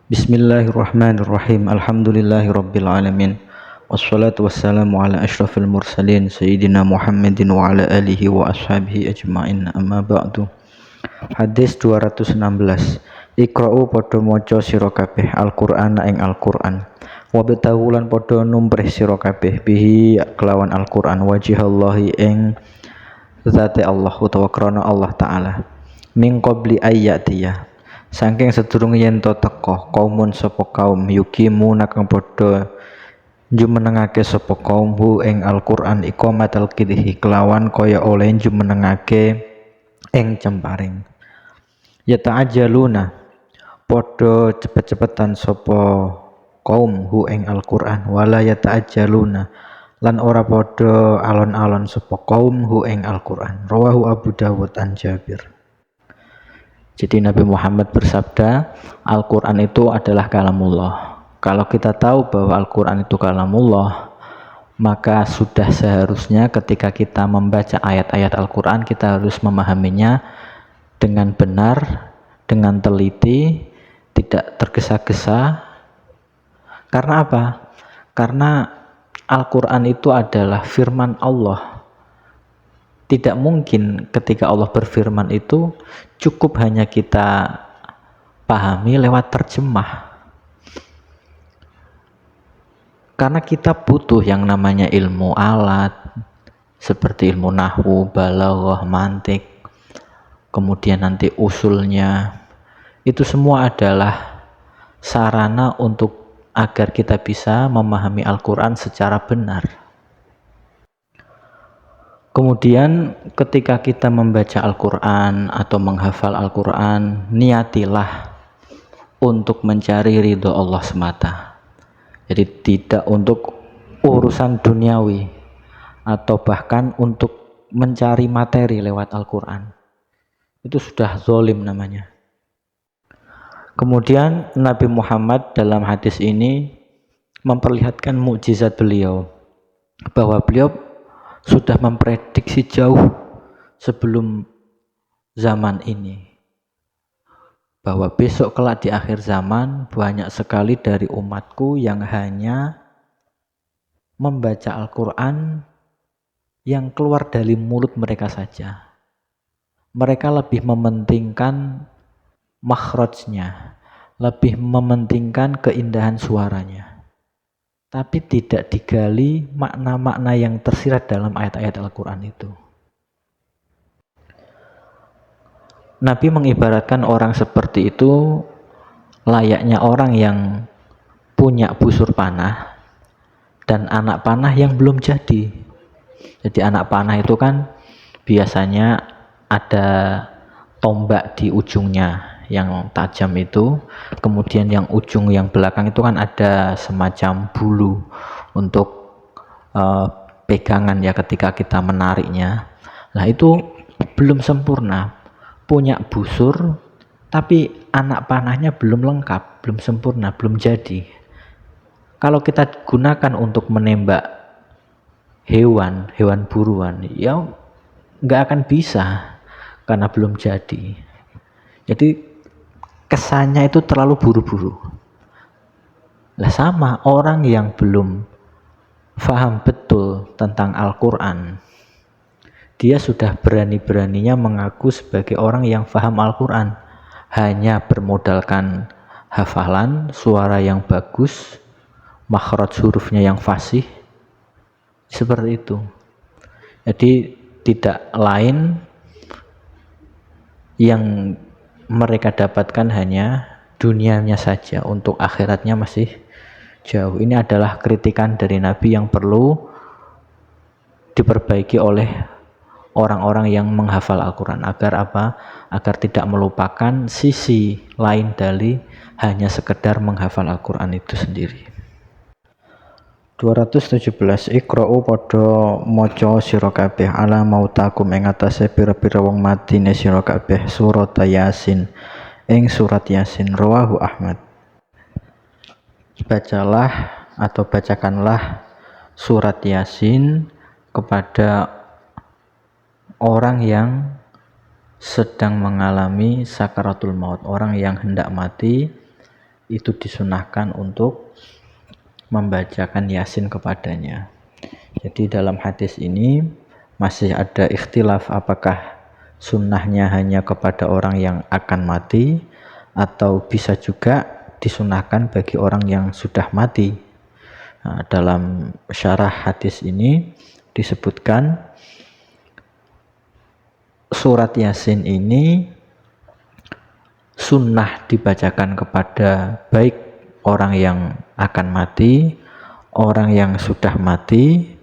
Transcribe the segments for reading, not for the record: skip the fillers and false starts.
Bismillahirrahmanirrahim. Alhamdulillahirabbil alamin. Wassalatu wassalamu ala asyrafil mursalin sayyidina Muhammadin wa ala alihi wa ashabihi ajmain. Amma ba'du. Hadis 216. Iqra'u padha maca sira kabeh Al-Qur'an ing Al-Qur'an. Wa betawulan padha numprih sira kabeh bihi kelawan Al-Qur'an wajhallahi ing zate Allah utawa krana Allah taala. Min qabli ayyatiyah saking sedurung yen to teka kaumun sapa kaum yukimu nakang padha jumenengake sapa kaum hu ing Al-Qur'an iqamatal qidhi kelawan kaya oleh jumenengake ing cemparing ya ta'ajjaluna padha cepet-cepetan sapa kaum hu ing Al-Qur'an wala ya ta'ajjaluna lan ora padha alon-alon sapa kaum hu ing Al-Qur'an. Rawahu Abu Dawud an Jabir. Jadi Nabi Muhammad bersabda, Al-Quran itu adalah kalamullah. Kalau kita tahu bahwa Al-Quran itu kalamullah, maka sudah seharusnya ketika kita membaca ayat-ayat Al-Quran, kita harus memahaminya dengan benar, dengan teliti, tidak tergesa-gesa. Karena apa? Karena Al-Quran itu adalah firman Allah. Tidak mungkin ketika Allah berfirman itu cukup hanya kita pahami lewat terjemah. Karena kita butuh yang namanya ilmu alat, seperti ilmu nahwu, balaghah, mantik, kemudian nanti usulnya. Itu semua adalah sarana untuk agar kita bisa memahami Al-Quran secara benar. Kemudian ketika kita membaca Al-Quran atau menghafal Al-Quran, niatilah untuk mencari ridho Allah semata. Jadi tidak untuk urusan duniawi atau bahkan untuk mencari materi lewat Al-Quran. Itu sudah zalim namanya. Kemudian Nabi Muhammad dalam hadis ini memperlihatkan mukjizat beliau, bahwa beliau sudah memprediksi jauh sebelum zaman ini bahwa besok kelak di akhir zaman banyak sekali dari umatku yang hanya membaca Al-Quran yang keluar dari mulut mereka saja. Mereka lebih mementingkan makhrajnya, lebih mementingkan keindahan suaranya, tapi tidak digali makna-makna yang tersirat dalam ayat-ayat Al-Quran itu. Nabi mengibaratkan orang seperti itu layaknya orang yang punya busur panah dan anak panah yang belum jadi. Jadi anak panah itu kan biasanya ada tombak di ujungnya yang tajam itu, kemudian yang ujung yang belakang itu kan ada semacam bulu untuk pegangan ya ketika kita menariknya. Nah itu belum sempurna, punya busur tapi anak panahnya belum lengkap, belum sempurna, belum jadi. Kalau kita gunakan untuk menembak hewan buruan, ya nggak akan bisa karena belum jadi. Jadi kesannya itu terlalu buru-buru. Lah sama orang yang belum paham betul tentang Al-Quran, dia sudah berani-beraninya mengaku sebagai orang yang paham Al-Quran, hanya bermodalkan hafalan, suara yang bagus, makhraj hurufnya yang fasih, seperti itu. Jadi tidak lain yang mereka dapatkan hanya dunianya saja, untuk akhiratnya masih jauh. Ini adalah kritikan dari Nabi yang perlu diperbaiki oleh orang-orang yang menghafal Al-Quran. Agar apa? Agar tidak melupakan sisi lain dari hanya sekedar menghafal Al-Quran itu sendiri. 217. Iqra'u padha maca sira kabeh ala mautakum ing atase pira-pira wong matine sira kabeh surat Yasin ing surat Yasin. Rawahu Ahmad. Bacalah atau bacakanlah surat Yasin kepada orang yang sedang mengalami sakaratul maut, orang yang hendak mati, itu disunahkan untuk membacakan Yasin kepadanya. Jadi dalam hadis ini masih ada ikhtilaf apakah sunnahnya hanya kepada orang yang akan mati atau bisa juga disunahkan bagi orang yang sudah mati. Nah, dalam syarah hadis ini disebutkan surat Yasin ini sunnah dibacakan kepada baik orang yang akan mati, orang yang sudah mati,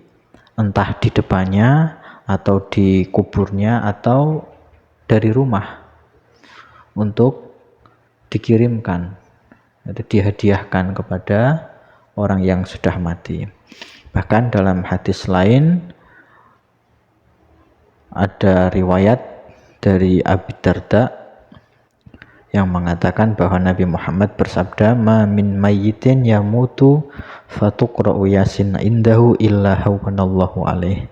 entah di depannya atau di kuburnya atau dari rumah, untuk dikirimkan atau dihadiahkan kepada orang yang sudah mati. Bahkan dalam hadis lain ada riwayat dari Abi Darda yang mengatakan bahwa Nabi Muhammad bersabda, "Ma min mayyitin yamutu fatuqra'u yasin indahu illa hawwanallahu alaih."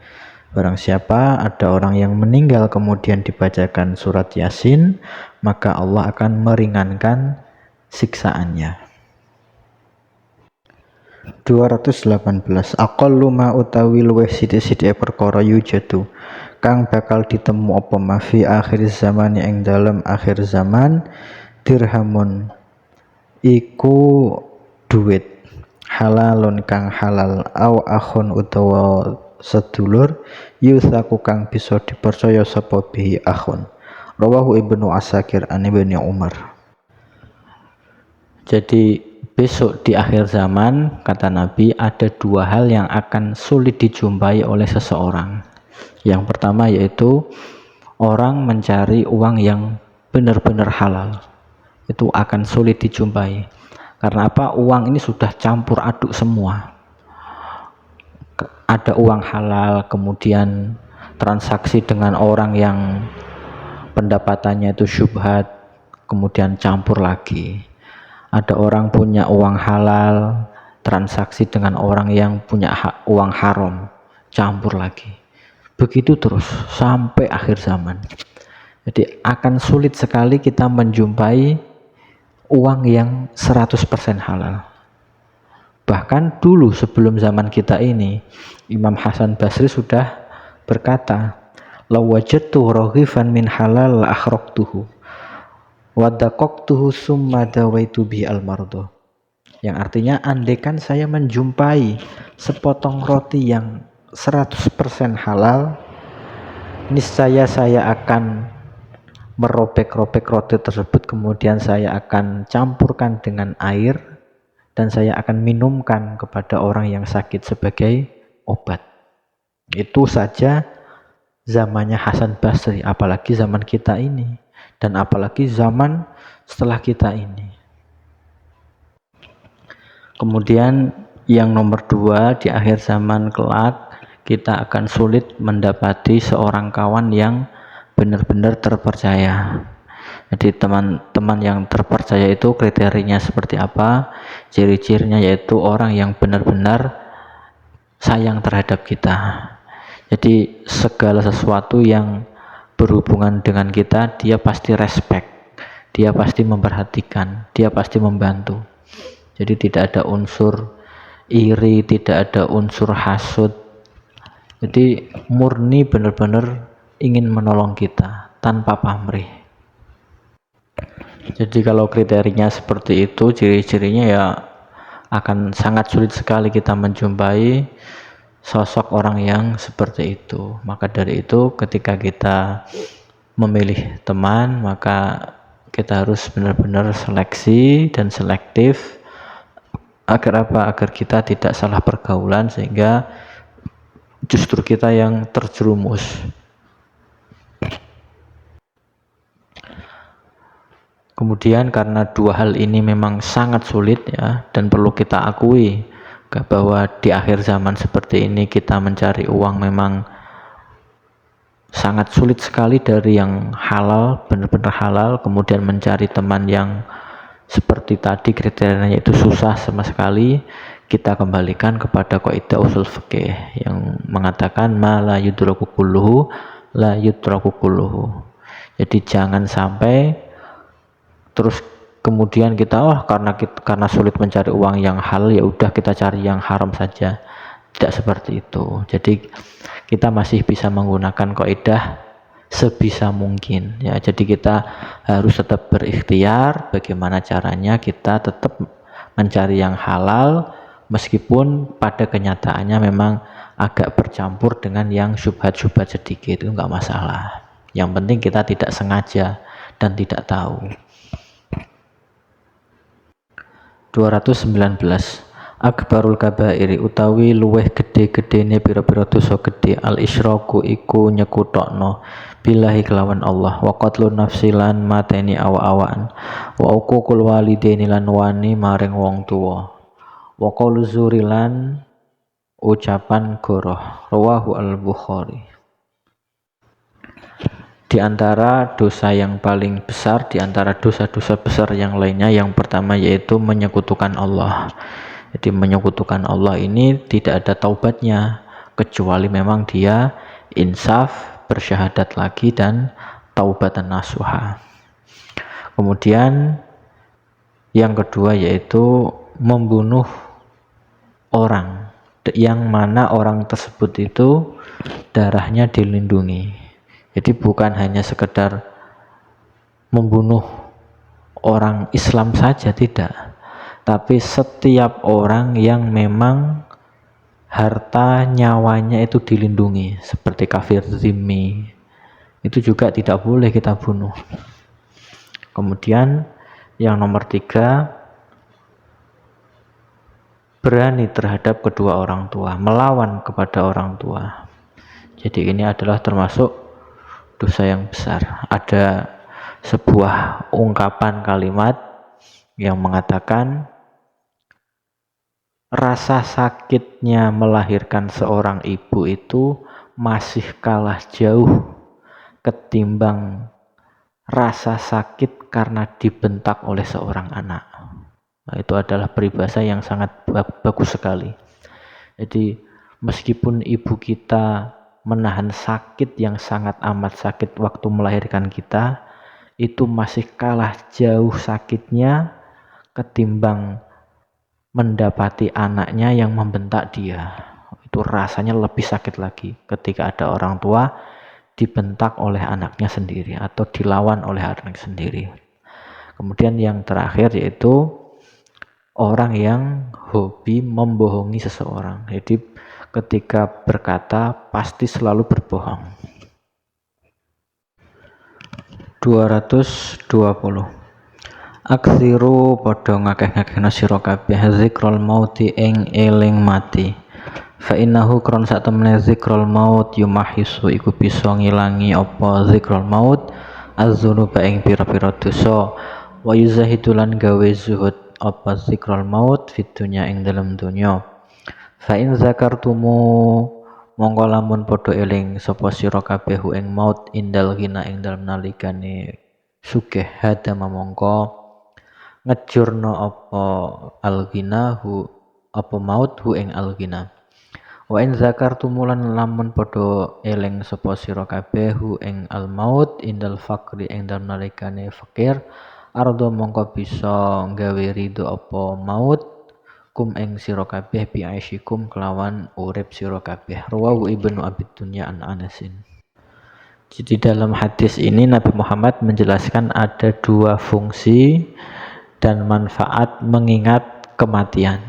Barang siapa ada orang yang meninggal kemudian dibacakan surat Yasin, maka Allah akan meringankan siksaannya. 218. Aqallu ma utawi luwih sithik-sithike perkara yujadu kang bakal ditemu apa ma fi akhir zaman ing dalam akhir zaman, dirhamun iku duit, halalun kang halal, au akhun utawa sedulur, yusaku kang bisa dipercaya sapa bihi akhun. Rawahu Ibnu Asakir an Ibnu Umar. Jadi besok di akhir zaman, kata Nabi, ada dua hal yang akan sulit dijumpai oleh seseorang. Yang pertama yaitu orang mencari uang yang benar-benar halal. Itu akan sulit dijumpai. Karena apa? Uang ini sudah campur aduk semua. Ada uang halal, kemudian transaksi dengan orang yang pendapatannya itu syubhat, kemudian campur lagi. Ada orang punya uang halal, transaksi dengan orang yang punya uang haram, campur lagi. Begitu terus sampai akhir zaman. Jadi akan sulit sekali kita menjumpai uang yang 100% halal. Bahkan dulu sebelum zaman kita ini, Imam Hasan Basri sudah berkata, "Law wajadtu raghifan min halal la akhraqtuhu wa daqaqtuhu summa dawaitu bi al-mardo." Yang artinya, andaikan saya menjumpai sepotong roti yang 100% halal, niscaya saya akan merobek-robek roti tersebut, kemudian saya akan campurkan dengan air dan saya akan minumkan kepada orang yang sakit sebagai obat. Itu saja zamannya Hasan Basri, apalagi zaman kita ini dan apalagi zaman setelah kita ini. Kemudian yang nomor dua, di akhir zaman kelak kita akan sulit mendapati seorang kawan yang benar-benar terpercaya. Jadi teman-teman yang terpercaya itu kriterianya seperti apa? Ciri-cirinya yaitu orang yang benar-benar sayang terhadap kita. Jadi segala sesuatu yang berhubungan dengan kita, dia pasti respect, dia pasti memperhatikan, dia pasti membantu. Jadi tidak ada unsur iri, tidak ada unsur hasud. Jadi murni benar-benar ingin menolong kita tanpa pamrih. Jadi kalau kriterianya seperti itu, ciri-cirinya ya akan sangat sulit sekali kita menjumpai sosok orang yang seperti itu. Maka dari itu ketika kita memilih teman, maka kita harus benar-benar seleksi dan selektif. Agar apa? Agar kita tidak salah pergaulan sehingga justru kita yang terjerumus. Kemudian karena dua hal ini memang sangat sulit ya, dan perlu kita akui bahwa di akhir zaman seperti ini kita mencari uang memang sangat sulit sekali dari yang halal, benar-benar halal. Kemudian mencari teman yang seperti tadi kriterianya itu susah sama sekali. Kita kembalikan kepada kaidah usul fikih yang mengatakan ma la yudraku kulluhu la yudraku kulluhu. Jadi jangan sampai terus kemudian kita karena sulit mencari uang yang halal, ya udah kita cari yang haram saja. Tidak seperti itu. Jadi kita masih bisa menggunakan kaidah sebisa mungkin ya. Jadi kita harus tetap berikhtiar bagaimana caranya kita tetap mencari yang halal, meskipun pada kenyataannya memang agak bercampur dengan yang syubhat-syubhat sedikit, itu enggak masalah. Yang penting kita tidak sengaja dan tidak tahu. 219. Akbarul kabairi utawi luweh gede-gedene pira-pira dosa gede al isyraku iku nyekutokno billahi kelawan Allah, wa qatlun nafsi lan mateni awa-awaan, wa uququl walidaini lan wani maring wong tuwa, wa qaulu zuri lan ucapan goroh. Rawahu al-Bukhari. Di antara dosa yang paling besar, di antara dosa-dosa besar yang lainnya, yang pertama yaitu menyekutukan Allah. Jadi menyekutukan Allah ini tidak ada taubatnya, kecuali memang dia insaf, bersyahadat lagi, dan taubatan nasuha. Kemudian yang kedua yaitu membunuh orang, yang mana orang tersebut itu darahnya dilindungi. Jadi bukan hanya sekedar membunuh orang Islam saja, tidak, tapi setiap orang yang memang harta nyawanya itu dilindungi, seperti kafir zimmi, itu juga tidak boleh kita bunuh. Kemudian yang nomor 3, berani terhadap kedua orang tua, melawan kepada orang tua. Jadi ini adalah termasuk dosa yang besar. Ada sebuah ungkapan kalimat yang mengatakan rasa sakitnya melahirkan seorang ibu itu masih kalah jauh ketimbang rasa sakit karena dibentak oleh seorang anak. Nah, itu adalah peribahasa yang sangat bagus sekali. Jadi meskipun ibu kita menahan sakit yang sangat amat sakit waktu melahirkan kita, itu masih kalah jauh sakitnya ketimbang mendapati anaknya yang membentak dia. Itu rasanya lebih sakit lagi ketika ada orang tua dibentak oleh anaknya sendiri atau dilawan oleh anaknya sendiri. Kemudian yang terakhir yaitu orang yang hobi membohongi seseorang. Jadi ketika berkata pasti selalu berbohong. 220. Aksiru padha ngakeh-ngakehna sira kabeh zikrul mauti ing eling mati. Fa innahu kron sak temene zikrul maut yumahisu iku bisa ngilangi apa zikrul maut az-dzunuba ing pira-pira dosa, wa yuzahidulan gawe zuhud apa zikrul maut fid dunya ing dalam dunya. Fa in zakartumu mongko lamun padha eling sapa sira kabeh ing maut indal ghina ing dalem nalikane sugih hada mongko ngejurno apa al-ghina hu apa maut hu ing al-ghina. Wa in zakartumu lan lamun padha eling sapa sira kabeh hu ing al-maut indal faqri ing dalem nalikane fakir ardo mongko bisa gawe ridho apa maut kum ing sira kabeh bi aisyikum kelawan urip sira kabeh. Rawahu Ibnu Abi Dunya an Anasin. Jadi dalam hadis ini Nabi Muhammad menjelaskan ada 2 fungsi dan manfaat mengingat kematian.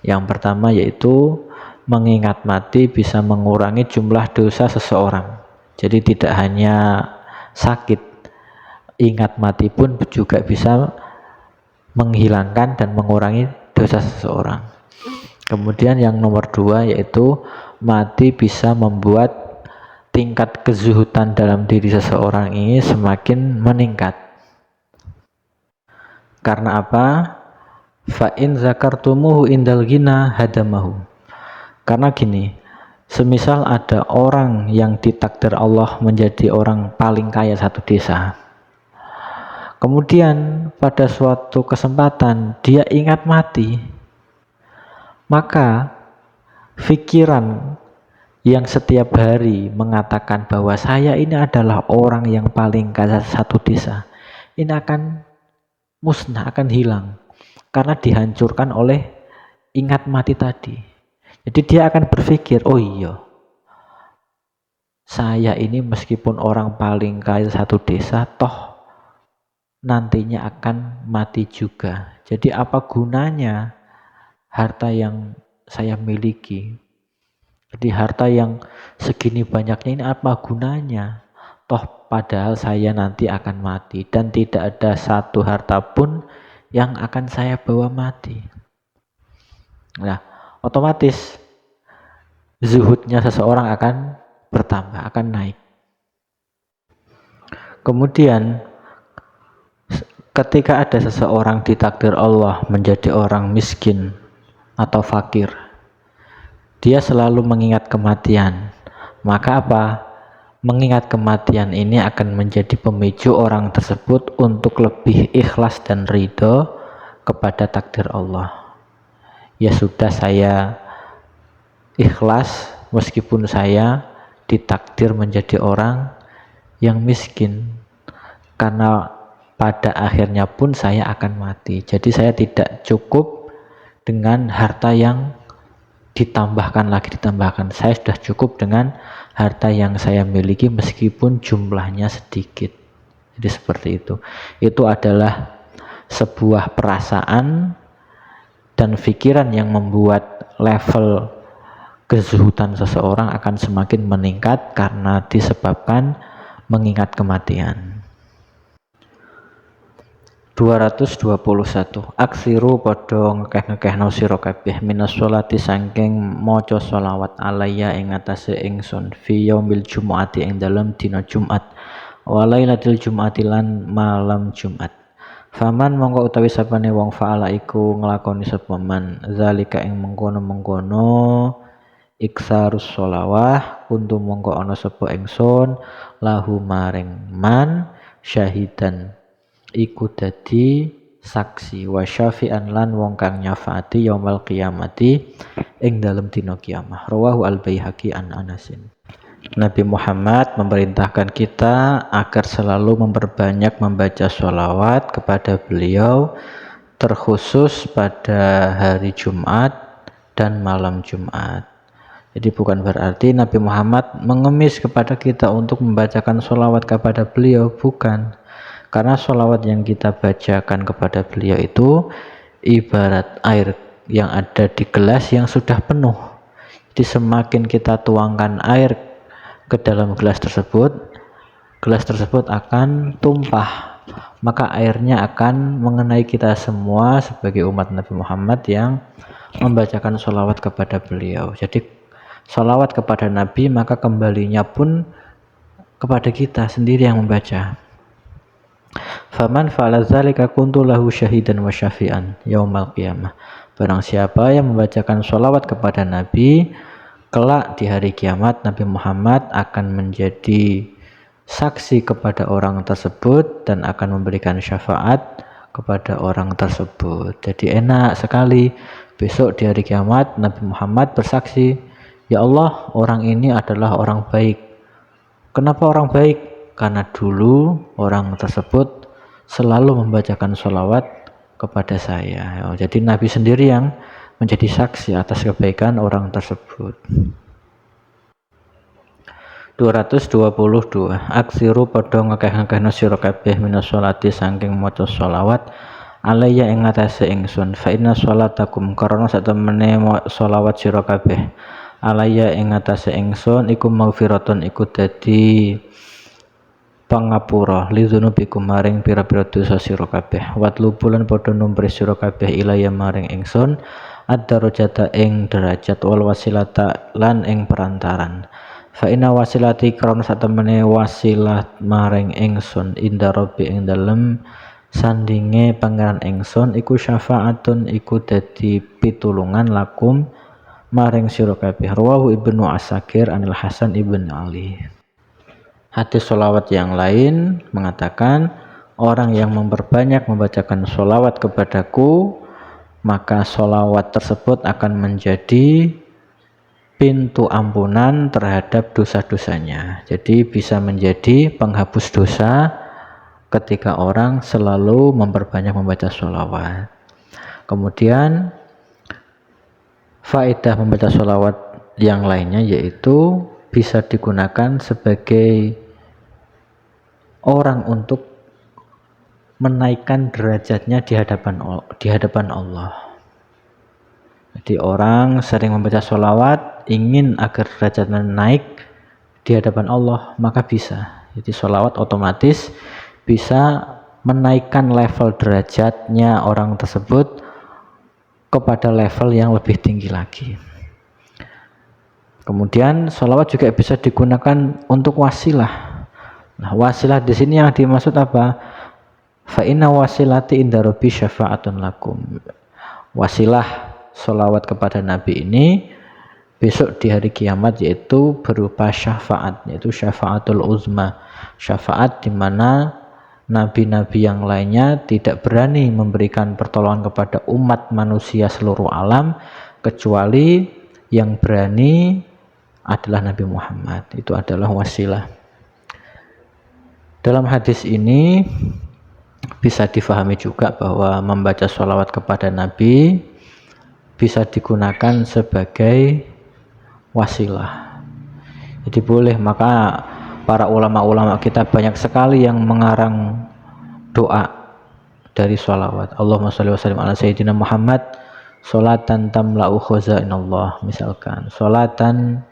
Yang pertama yaitu mengingat mati bisa mengurangi jumlah dosa seseorang. Jadi tidak hanya sakit, ingat mati pun juga bisa menghilangkan dan mengurangi dosa seseorang. Kemudian yang nomor 2 yaitu mati bisa membuat tingkat kezuhudan dalam diri seseorang ini semakin meningkat. Karena apa? Fa in zakartumuhu indal ghina hadamahu. Karena gini, semisal ada orang yang ditakdir Allah menjadi orang paling kaya satu desa, kemudian pada suatu kesempatan dia ingat mati, maka pikiran yang setiap hari mengatakan bahwa saya ini adalah orang yang paling kaya satu desa, ini akan musnah, akan hilang karena dihancurkan oleh ingat mati tadi. Jadi dia akan berpikir, oh iya, saya ini meskipun orang paling kaya satu desa, toh nantinya akan mati juga. Jadi apa gunanya harta yang saya miliki? Jadi harta yang segini banyaknya ini apa gunanya? Toh padahal saya nanti akan mati dan tidak ada satu harta pun yang akan saya bawa mati. Nah, otomatis zuhudnya seseorang akan bertambah, akan naik. Kemudian ketika ada seseorang ditakdir Allah menjadi orang miskin atau fakir, dia selalu mengingat kematian. Maka apa? Mengingat kematian ini akan menjadi pemicu orang tersebut untuk lebih ikhlas dan ridho kepada takdir Allah. Ya sudah, saya ikhlas meskipun saya ditakdir menjadi orang yang miskin, karena pada akhirnya pun saya akan mati. Jadi saya tidak cukup dengan harta yang ditambahkan. Saya sudah cukup dengan harta yang saya miliki meskipun jumlahnya sedikit. Jadi seperti itu adalah sebuah perasaan dan pikiran yang membuat level kezuhudan seseorang akan semakin meningkat karena disebabkan mengingat kematian. 221. Aksiru padha ngekeh-ngekehno sira kabeh minas sholati saking maca sholawat alaya ing atase ingsun fi yaumil jumuati ing dalem dina Jumat wa lailatul jumuati lan malam Jumat. Faman mongko utawi sapane wong faala iku nglakoni sapa man zalika ing mengkono-mengkono iksarus sholawah kuntu mongko ana sapa ingsun lahu maring man syahidan iku dadi saksi wa syafi'an lan wong kang nyafaati yaumal qiyamati ing dalem dina kiamah. Rawahu al-Baihaqi an Anasin. Nabi Muhammad memerintahkan kita agar selalu memperbanyak membaca sholawat kepada beliau, terkhusus pada hari Jumat dan malam Jumat. Jadi bukan berarti Nabi Muhammad mengemis kepada kita untuk membacakan sholawat kepada beliau, bukan. Karena sholawat yang kita bacakan kepada beliau itu ibarat air yang ada di gelas yang sudah penuh. Jadi semakin kita tuangkan air ke dalam gelas tersebut akan tumpah. Maka airnya akan mengenai kita semua sebagai umat Nabi Muhammad yang membacakan sholawat kepada beliau. Jadi sholawat kepada Nabi maka kembalinya pun kepada kita sendiri yang membaca. Faman fa'ala dzalika kuntu lahu syahidan wa syafi'an yaumal qiyamah. Barang siapa yang membacakan sholawat kepada Nabi, kelak di hari kiamat Nabi Muhammad akan menjadi saksi kepada orang tersebut dan akan memberikan syafaat kepada orang tersebut. Jadi enak sekali besok di hari kiamat Nabi Muhammad bersaksi, ya Allah, orang ini adalah orang baik. Kenapa orang baik? Karena dulu orang tersebut selalu membacakan sholawat kepada saya. Jadi Nabi sendiri yang menjadi saksi atas kebaikan orang tersebut. 222. Aksiru padha ngekeh-ngekehna sira kabeh minas sholati saking maca sholawat alaya ing atase ingsun fa inna sholatakum karena satemene sholawat sira kabeh alaya ing atase ingsun iku maghfiratun iku dadi pangapura lidzunubikum maring pira-pira dosa sira kabeh watlubulan padha numpri sira kabeh ilaya maring ingsun ad-darajata ing derajat wal wasilata lan ing perantaran fa inna wasilati karena satemene wasilah maring ingsun inda rabbi ing dalem sandinge pangeran ingsun iku syafaatun iku dadi pitulungan lakum maring sira kabeh. Rawahu Ibnu Asakir anil Hasan ibn Ali. Hadis sholawat yang lain mengatakan, orang yang memperbanyak membacakan sholawat kepadaku, maka sholawat tersebut akan menjadi pintu ampunan terhadap dosa-dosanya. Jadi bisa menjadi penghapus dosa ketika orang selalu memperbanyak membaca sholawat. Kemudian faedah membaca sholawat yang lainnya yaitu bisa digunakan sebagai orang untuk menaikkan derajatnya di hadapan Allah. Jadi orang sering membaca sholawat ingin agar derajatnya naik di hadapan Allah, maka bisa. Jadi sholawat otomatis bisa menaikkan level derajatnya orang tersebut kepada level yang lebih tinggi lagi. Kemudian sholawat juga bisa digunakan untuk wasilah. Nah, wasilah di sini yang dimaksud apa? Fa inna wasilati inda rabbi syafa'atun lakum. Wasilah sholawat kepada Nabi ini besok di hari kiamat yaitu berupa syafaat, yaitu syafaatul uzma, syafaat di mana nabi-nabi yang lainnya tidak berani memberikan pertolongan kepada umat manusia seluruh alam kecuali yang berani adalah Nabi Muhammad. Itu adalah wasilah. Dalam hadis ini bisa difahami juga bahwa membaca sholawat kepada Nabi bisa digunakan sebagai wasilah. Jadi boleh, maka para ulama-ulama kita banyak sekali yang mengarang doa dari sholawat. Allahumma sholli wa sallim ala sayyidina Muhammad sholatan tamla'u khazainallah, misalkan sholatan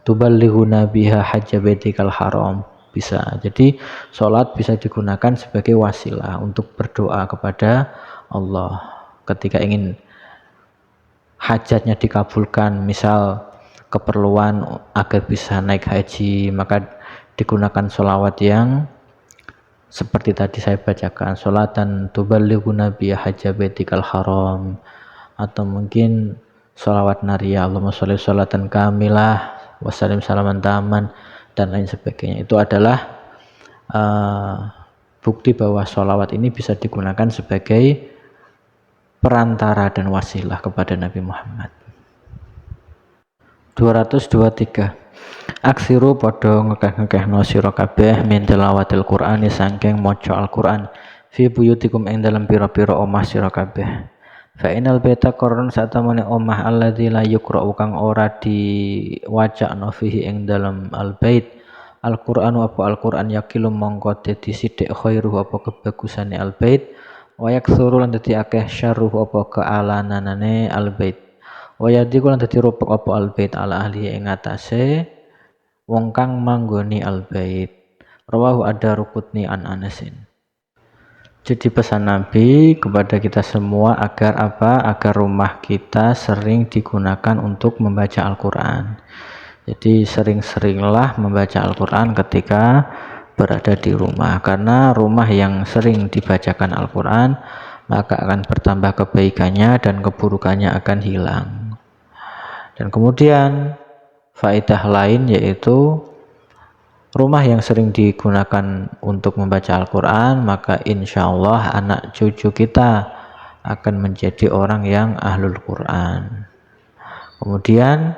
tuballighuna biha hajja baitikal haram, bisa. Jadi sholat bisa digunakan sebagai wasilah untuk berdoa kepada Allah ketika ingin hajatnya dikabulkan, misal keperluan agar bisa naik haji, maka digunakan sholawat yang seperti tadi saya bacakan, sholatan tuballighuna biha hajja baitikal haram, atau mungkin sholawat nariyah, Allahumma sholli sholatan kamilah wassalim salaman taman, dan lain sebagainya. Itu adalah bukti bahwa sholawat ini bisa digunakan sebagai perantara dan wasilah kepada Nabi Muhammad. 223. Aksiru padha ngekeh-ngekehno sira kabeh min tilawatil Qur'ani saking maca Al-Qur'an fi buyutikum ing dalem pira-pira omah sira kabeh. Fa inal baita qarun satamane omah alladzi la yuqra'u kang ora diwacakno fihi ing dalem al-bait Al-Qur'anu apa Al-Qur'an yakilum mongko dadi sithik khairu apa kebagusane al-bait wa yaksuru lan dadi akeh syarruh apa kealananane al-bait wa yadiku lan dadi rupek apa al-bait ala ahli ing atase wong kang manggoni al-bait. Rawahu ad-Darqutni an Anasin. Jadi pesan Nabi kepada kita semua agar apa? Agar rumah kita sering digunakan untuk membaca Al-Qur'an. Jadi sering-seringlah membaca Al-Qur'an ketika berada di rumah, karena rumah yang sering dibacakan Al-Qur'an maka akan bertambah kebaikannya dan keburukannya akan hilang. Dan kemudian faedah lain yaitu rumah yang sering digunakan untuk membaca Al-Quran, maka insya Allah anak cucu kita akan menjadi orang yang ahlul Quran. Kemudian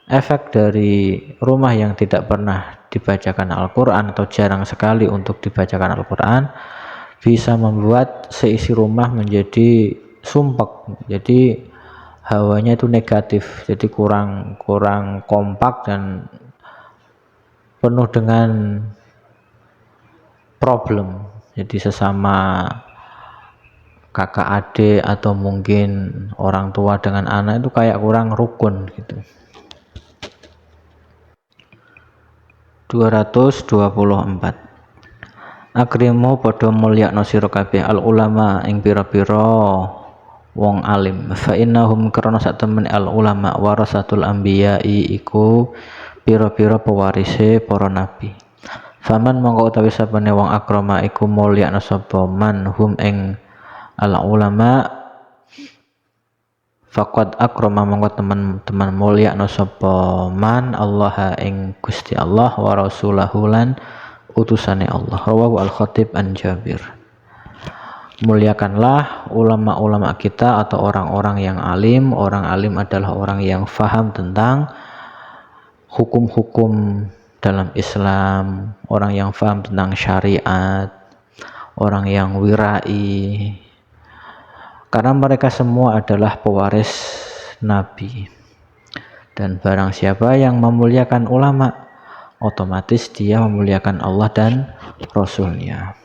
efek dari rumah yang tidak pernah dibacakan Al-Quran atau jarang sekali untuk dibacakan Al-Quran bisa membuat seisi rumah menjadi sumpek, jadi hawanya itu negatif, jadi kurang kompak dan penuh dengan problem. Jadi sesama kakak adik atau mungkin orang tua dengan anak itu kayak kurang rukun gitu. 224. Akrimu padha mulyakno sira kabeh al ulama ing pira-pira wong alim. Fa innahum karena sak temen al ulama warasatul anbiya'i iku pira-pira pewarise para nabi. Faman mongko utawi sapane wong akrama iku mulyakno sapa man hum ing al ulama faqad akrama mongko teman-teman mulyakno sapa man Allah ing Gusti Allah wa rasulahu lan utusane Allah. Rawahu al-Khatib an Jabir. Muliakanlah ulama-ulama kita atau orang-orang yang alim. Orang alim adalah orang yang faham tentang hukum-hukum dalam Islam, orang yang faham tentang syariat, orang yang wirai, karena mereka semua adalah pewaris Nabi. Dan barang siapa yang memuliakan ulama, otomatis dia memuliakan Allah dan Rasulnya.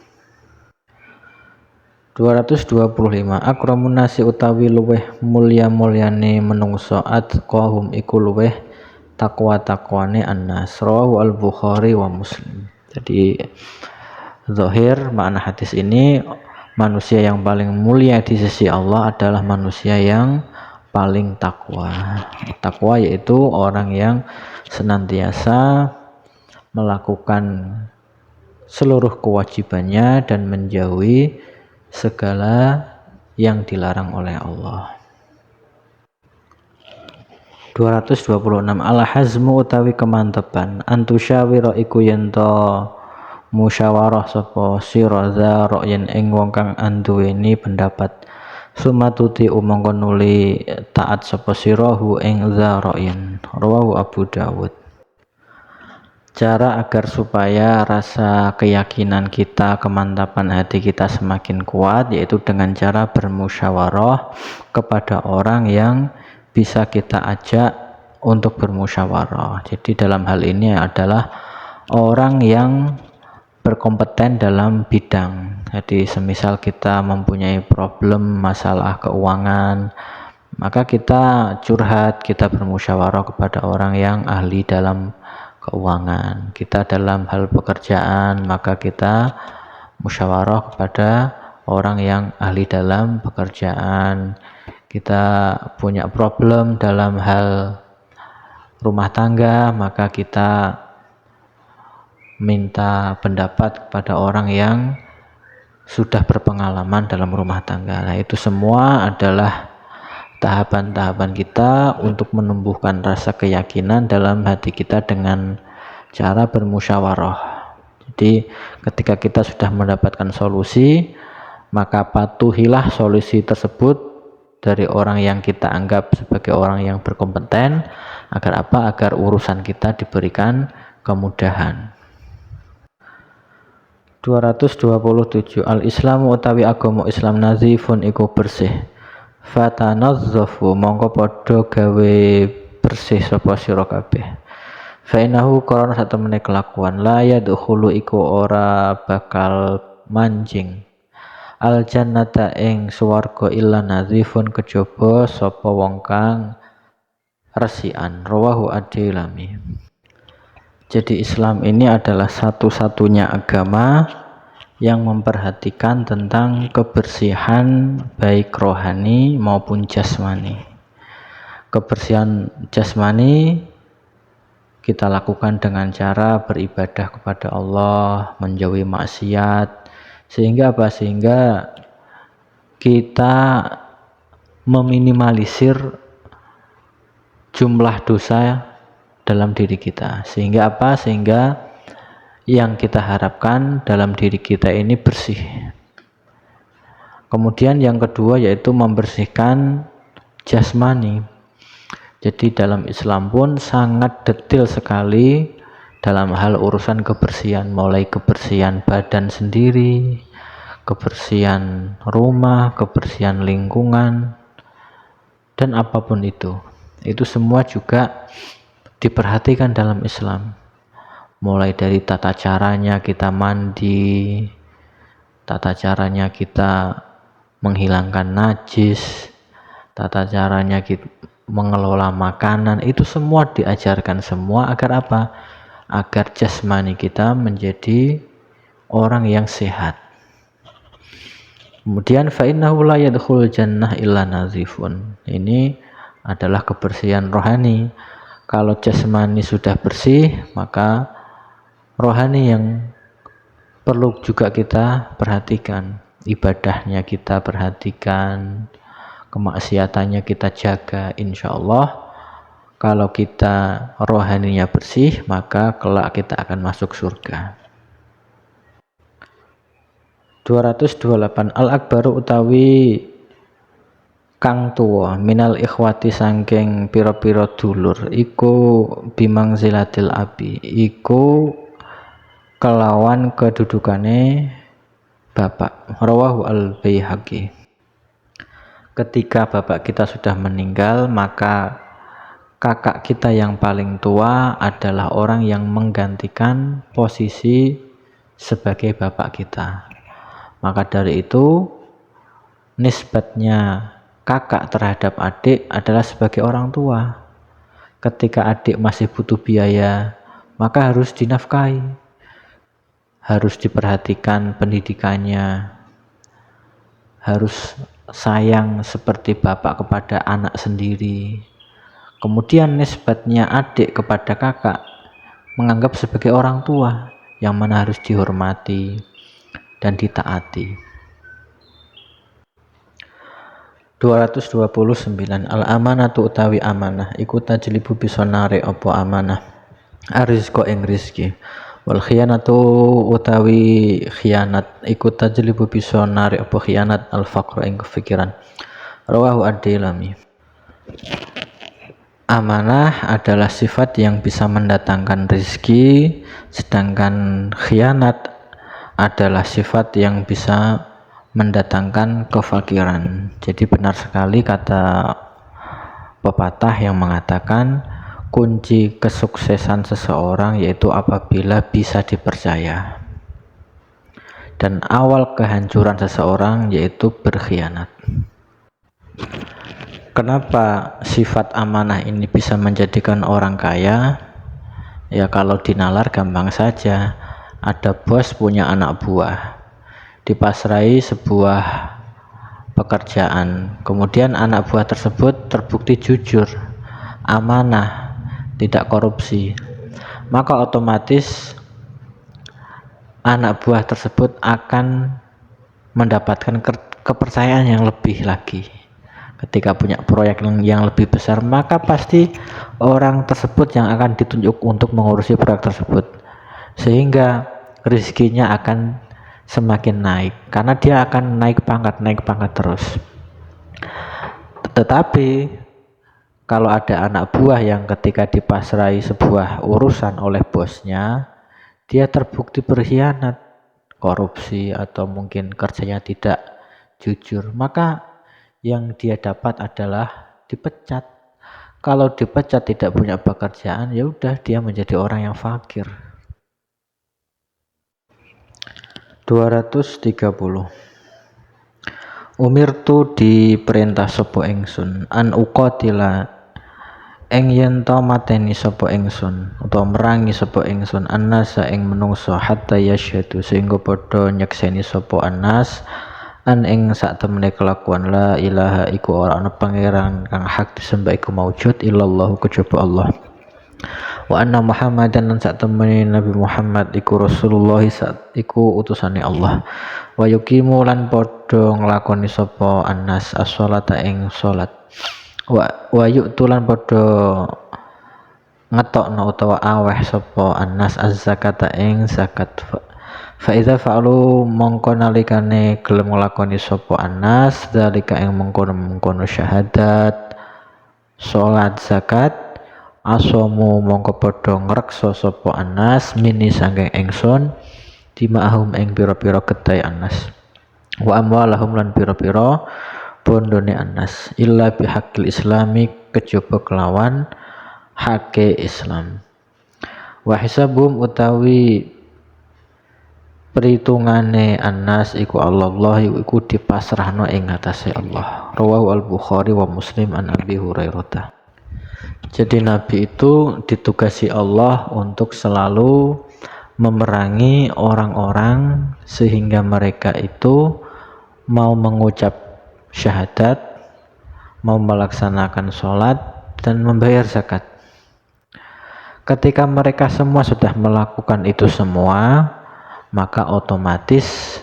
225 akramun nasi utawi luweh mulya-mulyane menungso atqahum iku luweh takwa-takwane annas, rawahu al-Bukhari wa Muslim. Jadi zahir makna hadis ini, manusia yang paling mulia di sisi Allah adalah manusia yang paling takwa. Takwa yaitu orang yang senantiasa melakukan seluruh kewajibannya dan menjauhi segala yang dilarang oleh Allah. 226 al-hazmu utawi kemantepan antusyawira iku yento musyawarah sapa sira za ra'yin ing wong kang anduweni pendapat sumatuti umangka nuli taat sapa sirahu ing za ra'yin, rawahu Abu Dawud. Cara agar supaya rasa keyakinan kita, kemantapan hati kita semakin kuat, yaitu dengan cara bermusyawarah kepada orang yang bisa kita ajak untuk bermusyawarah. Jadi dalam hal ini adalah orang yang berkompeten dalam bidang. Jadi semisal kita mempunyai problem masalah keuangan, maka kita curhat, kita bermusyawarah kepada orang yang ahli dalam keuangan. Kita dalam hal pekerjaan, maka kita musyawarah kepada orang yang ahli dalam pekerjaan. Kita punya problem dalam hal rumah tangga, maka kita minta pendapat kepada orang yang sudah berpengalaman dalam rumah tangga. Nah, itu semua adalah tahapan-tahapan kita untuk menumbuhkan rasa keyakinan dalam hati kita dengan cara bermusyawarah. Jadi ketika kita sudah mendapatkan solusi, maka patuhilah solusi tersebut dari orang yang kita anggap sebagai orang yang berkompeten. Agar apa? Agar urusan kita diberikan kemudahan. 227 al-Islamu utawi agama Islam nazifun iku bersih, fatanazzafu mongko padha gawe bersih sapa sira kabeh. Fa innahu qarana satemene kelakuan la yadkhulu iku ora bakal manjing al jannata ing swarga illa nazifun kejaba sapa wong kang resikan, rawahu ad-Dailami. Jadi Islam ini adalah satu-satunya agama yang memperhatikan tentang kebersihan baik rohani maupun jasmani. Kebersihan jasmani kita lakukan dengan cara beribadah kepada Allah, menjauhi maksiat, sehingga apa? Sehingga kita meminimalisir jumlah dosa dalam diri kita. Sehingga apa? Sehingga yang kita harapkan dalam diri kita ini bersih. Kemudian yang kedua yaitu membersihkan jasmani. Jadi dalam Islam pun sangat detail sekali dalam hal urusan kebersihan, mulai kebersihan badan sendiri, kebersihan rumah, kebersihan lingkungan, dan apapun itu semua juga diperhatikan dalam Islam. Mulai dari tata caranya kita mandi, tata caranya kita menghilangkan najis, tata caranya kita mengelola makanan, itu semua diajarkan semua agar apa? Agar jasmani kita menjadi orang yang sehat. Kemudian fa innahu la yadkhulul jannah illa nazifun. Ini adalah kebersihan rohani. Kalau jasmani sudah bersih, maka rohani yang perlu juga kita perhatikan, ibadahnya kita perhatikan, kemaksiatannya kita jaga. Insya Allah kalau kita rohaninya bersih, maka kelak kita akan masuk surga. 228 al-akbaru utawi kang tuwa minal ikhwati sangking pira-pira dulur iku bimangzilatil abi, iku kelawan kedudukane bapak. Rawahu al-Baihaqi. Ketika bapak kita sudah meninggal, maka kakak kita yang paling tua adalah orang yang menggantikan posisi sebagai bapak kita. Maka dari itu nisbatnya kakak terhadap adik adalah sebagai orang tua. Ketika adik masih butuh biaya, maka harus dinafkahi, harus diperhatikan pendidikannya, harus sayang seperti bapak kepada anak sendiri. Kemudian nisbatnya adik kepada kakak menganggap sebagai orang tua yang mana harus dihormati dan ditaati. 229. Al-amanatu utawi amanah iku tajlibu bisa narik apa amanah arizqa ing rizki. Wal khiyanatu utawi khianat iku tajlibu bisa narik apa khianat al-faqra ing kefikiran. Rawahu ad-Dailami. Amanah adalah sifat yang bisa mendatangkan rizki, sedangkan khianat adalah sifat yang bisa mendatangkan kefakiran. Jadi benar sekali kata pepatah yang mengatakan kunci kesuksesan seseorang yaitu apabila bisa dipercaya, dan awal kehancuran seseorang yaitu berkhianat. Kenapa sifat amanah ini bisa menjadikan orang kaya? Ya kalau dinalar gampang saja. Ada bos punya anak buah, dipasrai sebuah pekerjaan, kemudian anak buah tersebut terbukti jujur, amanah, tidak korupsi, maka otomatis anak buah tersebut akan mendapatkan kepercayaan yang lebih lagi. Ketika punya proyek yang lebih besar, maka pasti orang tersebut yang akan ditunjuk untuk mengurusi proyek tersebut, sehingga rezekinya akan semakin naik karena dia akan naik pangkat terus. Tetapi kalau ada anak buah yang ketika dipasrai sebuah urusan oleh bosnya, dia terbukti berkhianat, korupsi, atau mungkin kerjanya tidak jujur, maka yang dia dapat adalah dipecat. Kalau dipecat tidak punya pekerjaan, ya udah dia menjadi orang yang fakir. 230. Umirtu diperintah sapa ingsun an uqatila ing yen to mateni sapa ingsun utawa merangi sapa ingsun annasa ing menungso hatta yasyhadu sehingga padha nyekseni sapa annas an ing sak temene kelakuan la ilaha iku ora ana pangeran kang hak disembah iku maujud illallah kejaba Allah, wa anna Muhammadan lan sak temene Nabi Muhammad iku Rasulullah iku utusane Allah, wa yuqimu lan padha nglakoni sapa annas as-sholata ing salat, wa yu'tulan padha ngetokno utawa aweh sapa annas az-zakata ing zakat. Fa iza fa'alu mongko nalikane gelem nglakoni sapa annas zalika ing mengkono syahadat salat zakat asomu mongko padha ngreksa sapa annas mini sanging ingsun dimahum ing pira-pira gedhe annas wa amwalahum lan pira-pira bondone annas illa bihaqqil islami kejaba kelawan hake Islam, wa hisabum utawi perhitungane annas iku Allah iku dipasrahno ing atase Allah. Rawahu al-Bukhari wa Muslim an Abi Hurairah. Jadi Nabi itu ditugasi Allah untuk selalu memerangi orang-orang sehingga mereka itu mau mengucap syahadat, mau melaksanakan sholat dan membayar zakat. Ketika mereka semua sudah melakukan itu semua, maka otomatis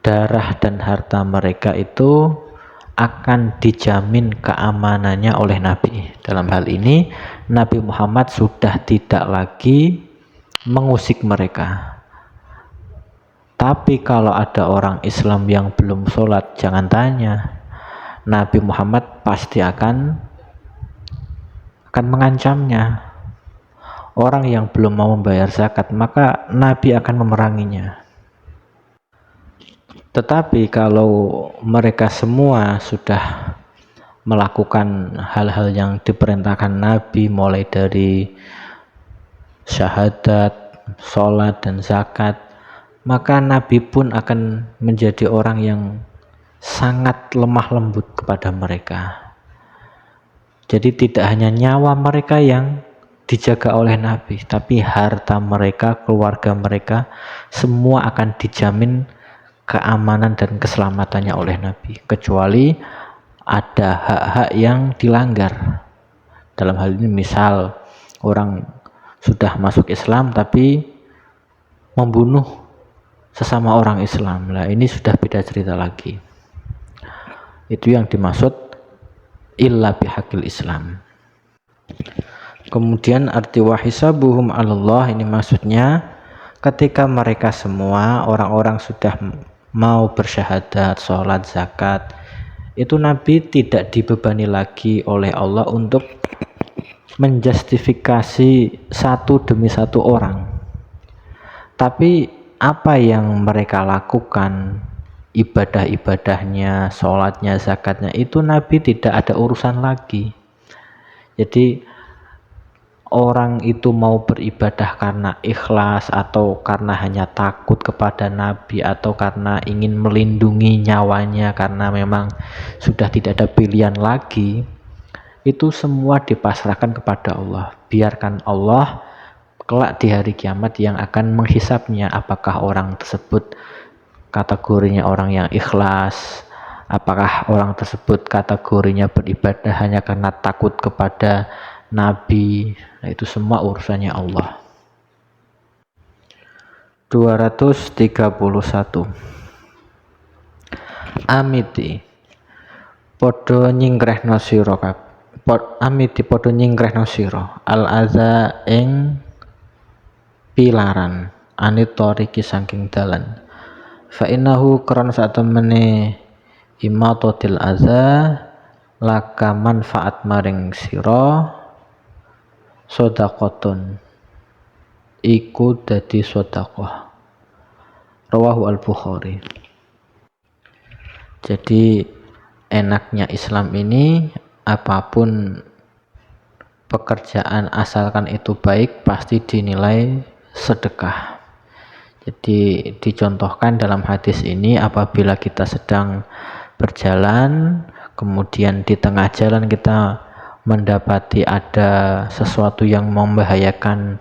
darah dan harta mereka itu akan dijamin keamanannya oleh Nabi. Dalam hal ini Nabi Muhammad sudah tidak lagi mengusik mereka. Tapi kalau ada orang Islam yang belum sholat, jangan tanya, Nabi Muhammad pasti akan mengancamnya. Orang yang belum mau membayar zakat, maka Nabi akan memeranginya. Tetapi kalau mereka semua sudah melakukan hal-hal yang diperintahkan Nabi, mulai dari syahadat, sholat, dan zakat, maka Nabi pun akan menjadi orang yang sangat lemah lembut kepada mereka. Jadi tidak hanya nyawa mereka yang dijaga oleh Nabi, tapi harta mereka, keluarga mereka, semua akan dijamin keamanan dan keselamatannya oleh Nabi, kecuali ada hak-hak yang dilanggar. Dalam hal ini misal orang sudah masuk Islam tapi membunuh sesama orang Islam, lah ini sudah beda cerita lagi. Itu yang dimaksud illa bihaqil Islam. Kemudian arti wahisabuhum Allah, ini maksudnya ketika mereka semua orang-orang sudah mau bersyahadat, sholat, zakat, itu Nabi tidak dibebani lagi oleh Allah untuk menjustifikasi satu demi satu orang. Tapi apa yang mereka lakukan, ibadah-ibadahnya, sholatnya, zakatnya, itu Nabi tidak ada urusan lagi. Jadi orang itu mau beribadah karena ikhlas, atau karena hanya takut kepada Nabi, atau karena ingin melindungi nyawanya karena memang sudah tidak ada pilihan lagi, itu semua dipasrahkan kepada Allah. Biarkan Allah kelak di hari kiamat yang akan menghisapnya, apakah orang tersebut kategorinya orang yang ikhlas, apakah orang tersebut kategorinya beribadah hanya karena takut kepada Nabi. Nah, itu semua urusannya Allah. 231. Amiti podo nyingkrehno sira amiti podo nyingkrehno sira al aza ing pilaran anitoriki saking dalan fa innahu kron satemene imatatil aza laka manfaat maring sira sedaqatun iku dadi sedekah. Rawahu al-Bukhari. Jadi enaknya Islam ini, apapun pekerjaan asalkan itu baik pasti dinilai sedekah. Jadi dicontohkan dalam hadis ini, apabila kita sedang berjalan, kemudian di tengah jalan kita mendapati ada sesuatu yang membahayakan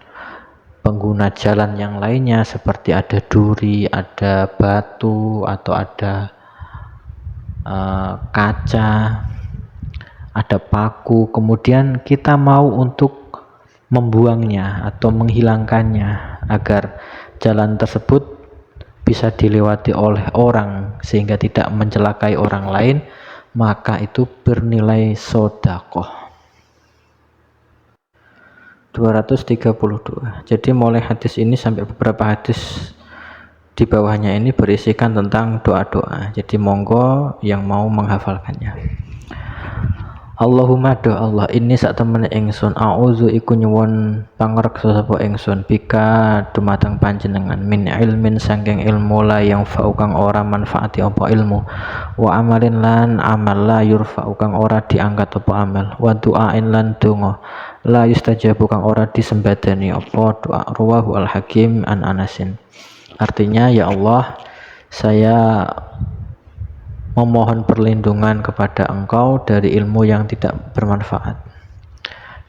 pengguna jalan yang lainnya, seperti ada duri, ada batu, atau ada kaca, ada paku, kemudian kita mau untuk membuangnya atau menghilangkannya agar jalan tersebut bisa dilewati oleh orang sehingga tidak mencelakai orang lain, maka itu bernilai sedekah. 232. Jadi mulai hadis ini sampai beberapa hadis di bawahnya ini berisikan tentang doa-doa. Jadi monggo yang mau menghafalkannya. Allahumma do Allah, ini sak temene ingsun auzu iku nyuwun pangreksa sapa ingsun bika dumateng panjenengan min ilmin saking ilmu la yang faukang ora manfaati apa ilmu, wa amalin lan amal la yurfa'u kang ora diangkat apa amal, wa du'ain lan donga la yustajabu kang ora disembadani apa doa. Rawahu al-Hakim an Anasin. Artinya, ya Allah, saya memohon perlindungan kepada Engkau dari ilmu yang tidak bermanfaat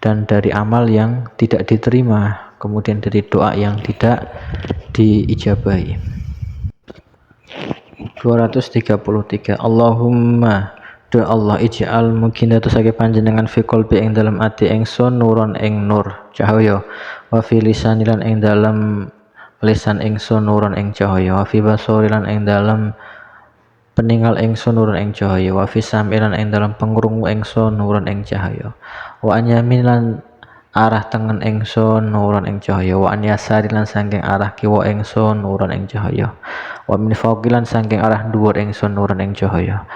dan dari amal yang tidak diterima, kemudian dari doa yang tidak diijabahi. 233. Allahumma do Allah ij'al mungkin datusake panjenengan fi qalbi ing dalam ati ingsun nuron ing nur cahaya, wa fi lisan lan ing dalam lisan ingsun nuron ing cahaya, wa fi basari lan ing dalam peninggal ingsun nurun ing cahaya, wa fi sam'ilan ing dalam pengrungu ingsun nurun ing cahaya, wa an yamin lan arah tengen ingsun nurun ing cahaya, wa an yasari lan saking arah kiwa ingsun nurun ing cahaya, wa min fawqi lan saking arah dhuwur ingsun nurun ing cahaya,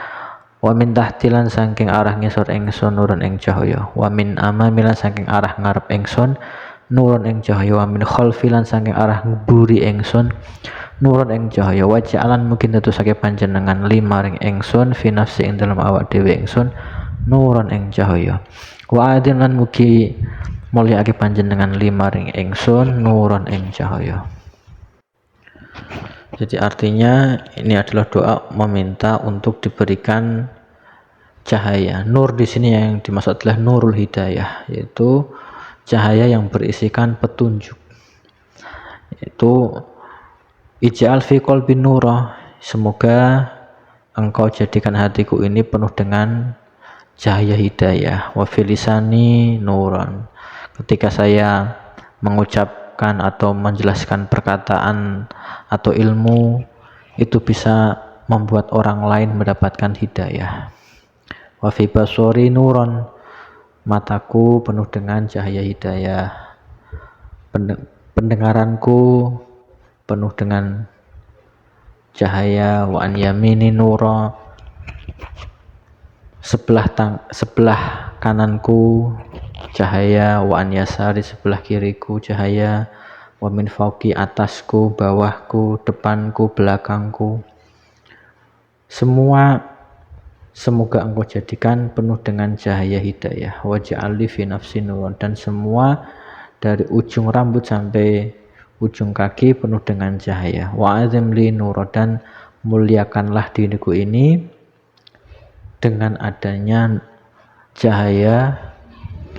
wa min tahti lan saking arah ngisor ingsun nurun ing cahaya, wa min amami lan saking arah ngarep ingsun nurun ing cahaya, wa min khalfi lan saking arah ngburi ingsun nuron ing cahaya wa ja'alan mungkin datusake panjenengan lima ring ingsun fi nafsi ing dalam awak dhewe ingsun nuron ing cahaya wa adin lan mugi mulyake panjenengan lima ring ingsun nuron ing cahaya. Jadi artinya ini adalah doa meminta untuk diberikan cahaya. Nur di sini yang dimaksud adalah nurul hidayah, yaitu cahaya yang berisikan petunjuk. Itu ij'al fi qalbi nura, semoga engkau jadikan hatiku ini penuh dengan cahaya hidayah. Wa filisani nuran, ketika saya mengucapkan atau menjelaskan perkataan atau ilmu itu bisa membuat orang lain mendapatkan hidayah. Wa fi basori nuran, mataku penuh dengan cahaya hidayah. Pendengaranku penuh dengan cahaya. Wa an yamini nura, sebelah kananku cahaya. Wa an yasari, sebelah kiriku cahaya. Wa min fauqi, atasku, bawahku, depanku, belakangku, semua semoga engkau jadikan penuh dengan cahaya hidayah. Wa ja'alli fi nafsi nuran, dan semua dari ujung rambut sampai ujung kaki penuh dengan cahaya. Wa azim li nura, dan muliakanlah diriku ini dengan adanya cahaya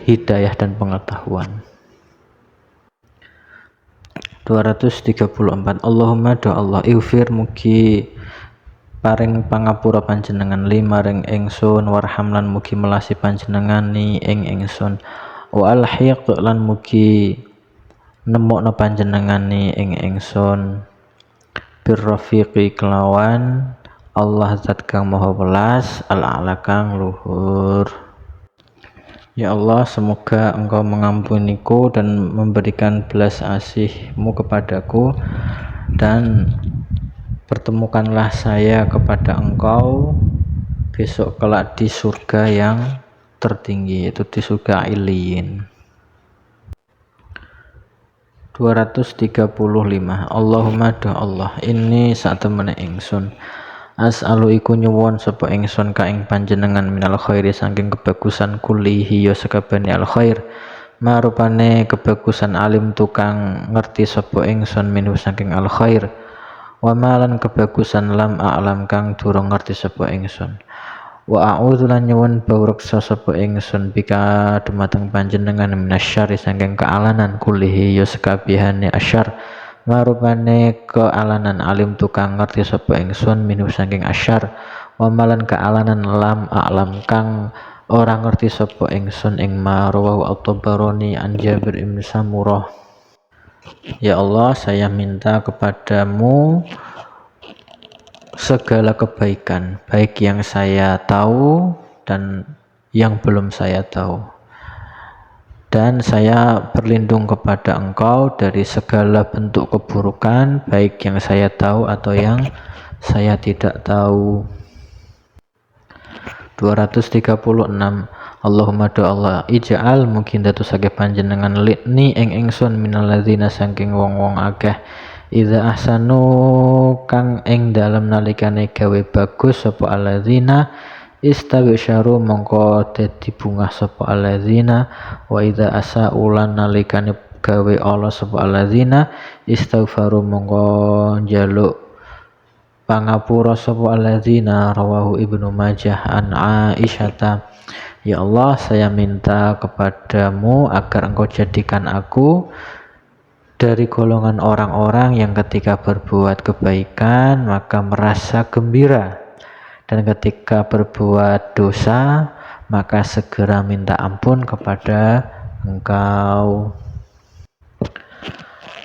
hidayah dan pengetahuan. 234 Allahumma do Allah ighfir mugi paring pangapura panjenengan lima ring ingsun warham lan mugi melasi panjenengan ni ing ingsun wa alhiq lan mugi nemokno panjenengan ni ing ingsun birrafiqi kelawan Allah zat kang maha welas al-a'la kang luhur. Ya Allah, semoga engkau mengampuniku dan memberikan belas asih-Mu kepadaku, dan pertemukanlah saya kepada engkau besok kelak di surga yang tertinggi, yaitu di surga Iliyin. 235 Allahumma do Allah ini saat temene ingsun as'alu iku nyuwun sapa ingsun ka ing panjenengan minal khairi saking kebagusan kullihi ya sakabehane al khair marupane kebagusan alim tukang ngerti sapa ingsun minhu saking al khair wa malan kebagusan lam a'lam kang durung ngerti sapa ingsun wa a'udzu lan nyuwun bawreksa sapa ingsun bika dumateng panjenengan minasyarri saking kealanan kullihi ya sakabehane asyar marupane kealanan alim tukang ngerti sapa ingsun minhu saking asyar wa malan kealanan lam a'lam kang ora ngerti sapa ingsun ing marwa at-Tabarani an Jabir bin Samurah. Ya Allah, saya minta kepadamu segala kebaikan, baik yang saya tahu dan yang belum saya tahu, dan saya berlindung kepada Engkau dari segala bentuk keburukan, baik yang saya tahu atau yang saya tidak tahu. 236 Allahumma do Allah ij'al mungkin datusake panjenengan ni ing ingsun minal ladzina saking wong-wong akeh idza ahsanu kang ing dalem nalikane gawe bagus sapa alladzina istabsyaru mongko dadi bungah sapa alladzina wa idza asaulan nalikane gawe ala sapa alladzina istaghfaru mongko njaluk pangapura sapa alladzina rawahu Ibnu Majah an Aisyata. Ya Allah, saya minta kepadamu agar engkau jadikan aku dari golongan orang-orang yang ketika berbuat kebaikan maka merasa gembira, dan ketika berbuat dosa maka segera minta ampun kepada Engkau.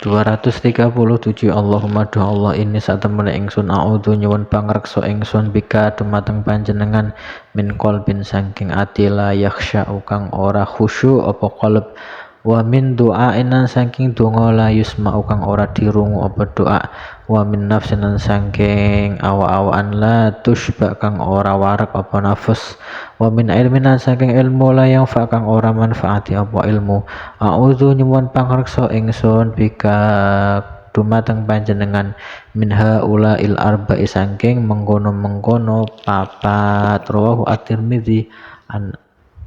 237 Allahumma do Allah ini saat temene ingsun a'udzu nyuwun pangreksa ingsun bika dumateng panjenengan min qalbin saking ati la yakhsya'u kang ora khusyuk apa qalb wa min du'ainan saking donga la yusma'u kang ora dirungu apa doa wa min nafsin saking awa-awaan la tushba kang ora warak apa nafas wa min ilmin saking ilmu la yang fa kang ora manfaati apa ilmu a'udzu nyuwun pangreksa ingsun bika dumateng panjenengan minha ulail arba'i saking mengkono-mengkono papat. Rawahu at-Tirmidzi an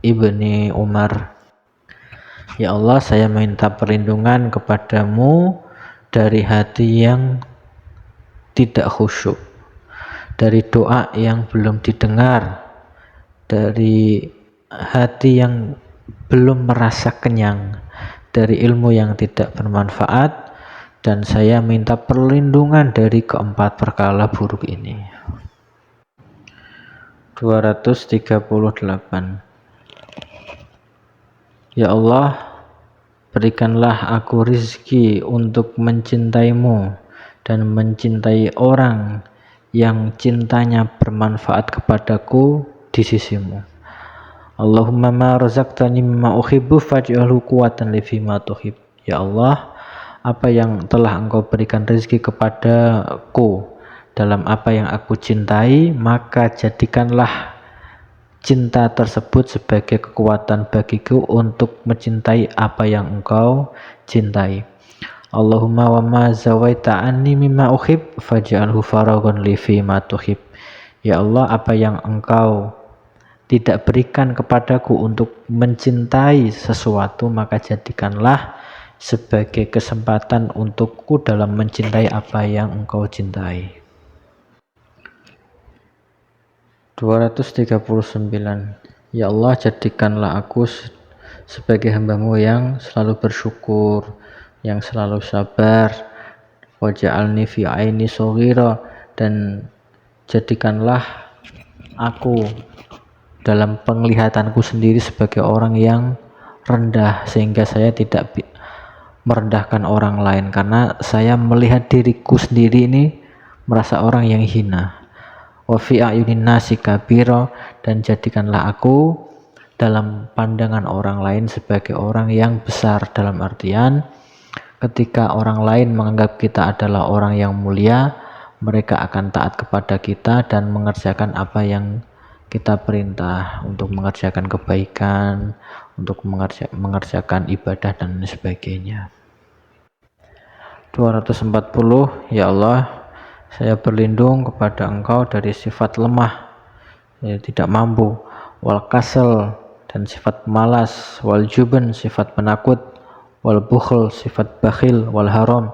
Ibni Umar. Ya Allah, saya minta perlindungan kepadamu dari hati yang tidak khusyuk, dari doa yang belum didengar, dari hati yang belum merasa kenyang, dari ilmu yang tidak bermanfaat, dan saya minta perlindungan dari keempat perkara buruk ini. 238. Ya Allah, berikanlah aku rizki untuk mencintaimu dan mencintai orang yang cintanya bermanfaat kepadaku di sisimu. Allahumma ma razaqtani mimma uhibbu faj'alhu quwwatan li fima tuhib. Ya Allah, apa yang telah Engkau berikan rezeki kepadaku dalam apa yang aku cintai, maka jadikanlah cinta tersebut sebagai kekuatan bagiku untuk mencintai apa yang Engkau cintai. Allahumma wa ma zawaita anni mimma uhib faj'alhu faragon li fima tuhib. Ya Allah, apa yang Engkau tidak berikan kepadaku untuk mencintai sesuatu, maka jadikanlah sebagai kesempatan untukku dalam mencintai apa yang Engkau cintai. 239. Ya Allah, jadikanlah aku sebagai hamba-Mu yang selalu bersyukur, yang selalu sabar. Waj'alni fi aini shaghira, dan jadikanlah aku dalam penglihatanku sendiri sebagai orang yang rendah, sehingga saya tidak merendahkan orang lain, karena saya melihat diriku sendiri ini merasa orang yang hina. Wa fi a'yunin nasi kabira, dan jadikanlah aku dalam pandangan orang lain sebagai orang yang besar, dalam artian ketika orang lain menganggap kita adalah orang yang mulia, mereka akan taat kepada kita dan mengerjakan apa yang kita perintah, untuk mengerjakan kebaikan, untuk mengerjakan ibadah dan sebagainya. 240. Ya Allah, saya berlindung kepada Engkau dari sifat lemah, tidak mampu, wal kasal, dan sifat malas, wal juban, sifat penakut, wal bukhl, sifat bakhil, wal haram,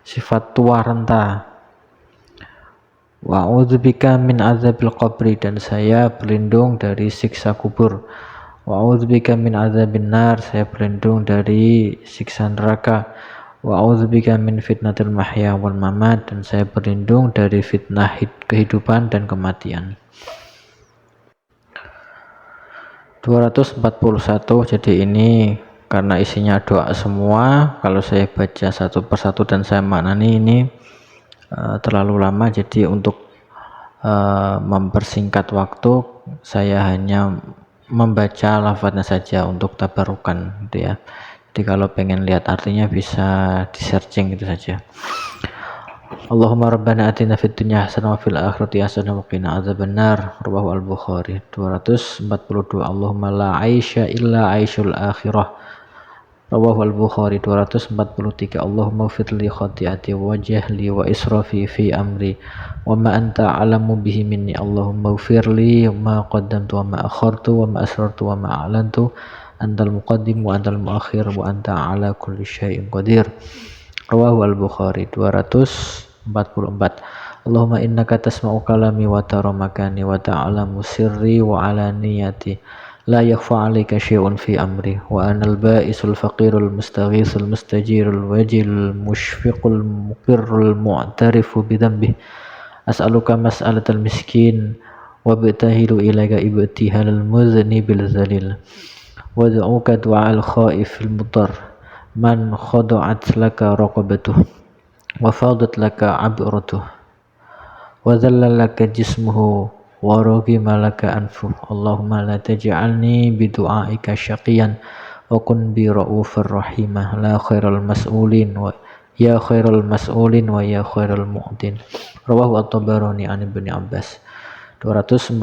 sifat tua renta. Wa a'udzubika min azabil qabri, dan saya berlindung dari siksa kubur. Wa a'udzubika min azabin nar, saya berlindung dari siksa neraka. Wa a'udzubika min fitnatil mahya wal mamat, dan saya berlindung dari fitnah kehidupan dan kematian. 241. Jadi ini karena isinya doa semua, kalau saya baca satu persatu dan saya maknani ini terlalu lama, jadi untuk mempersingkat waktu saya hanya membaca lafadznya saja untuk tabarukan gitu ya. Jadi kalau pengen lihat artinya bisa di searching gitu saja. Allahumma rabbana atina fid dunya hasanah wa fil akhirati hasanah wa qina adzabannar. Rawahu al-Bukhari. 242. Allahumma la aisha illa aishul akhirah. Rawahu al-Bukhari. 243. Allahumma firli khati'ati wa jahli wa israfi fi amri wa ma anta a'lamu bihi minni. Allahumma firli ma qaddamtu wa ma akhartu wa ma asrartu wa ma a'lantu. Antal muqaddim wa antal muakhir wa anta ala kulli syai'in qadir. Rawahu al-Bukhari. 244. Allahumma innaka tasma'u kalami wa tara makani wa ta'lamu sirri wa alaniyati la yakhfa 'alaika syai'un fi amri wa anal ba'isul faqirul mustaghithul mustajirul wajilul mushfiqul muqirrul mu'tarifu bidhanbi as'aluka mas'alatal miskin wa bitahilu ilaika ibtihalal mudhnibil zalil wad'uka du'al khaifil mudar man khada'at laka raqabatuh wa fadat laka abratuh wa dhalla laka jismuhu wa raghima laka anfuh. Allahumma la taj'alni bidu'aika syaqiyan wa kun bi ra'ufir rahimah la khairal mas'ulin wa ya khairal mas'ulin wa ya khairal mu'tin. Rawahu at-Tabarani an Ibnu Abbas. 245.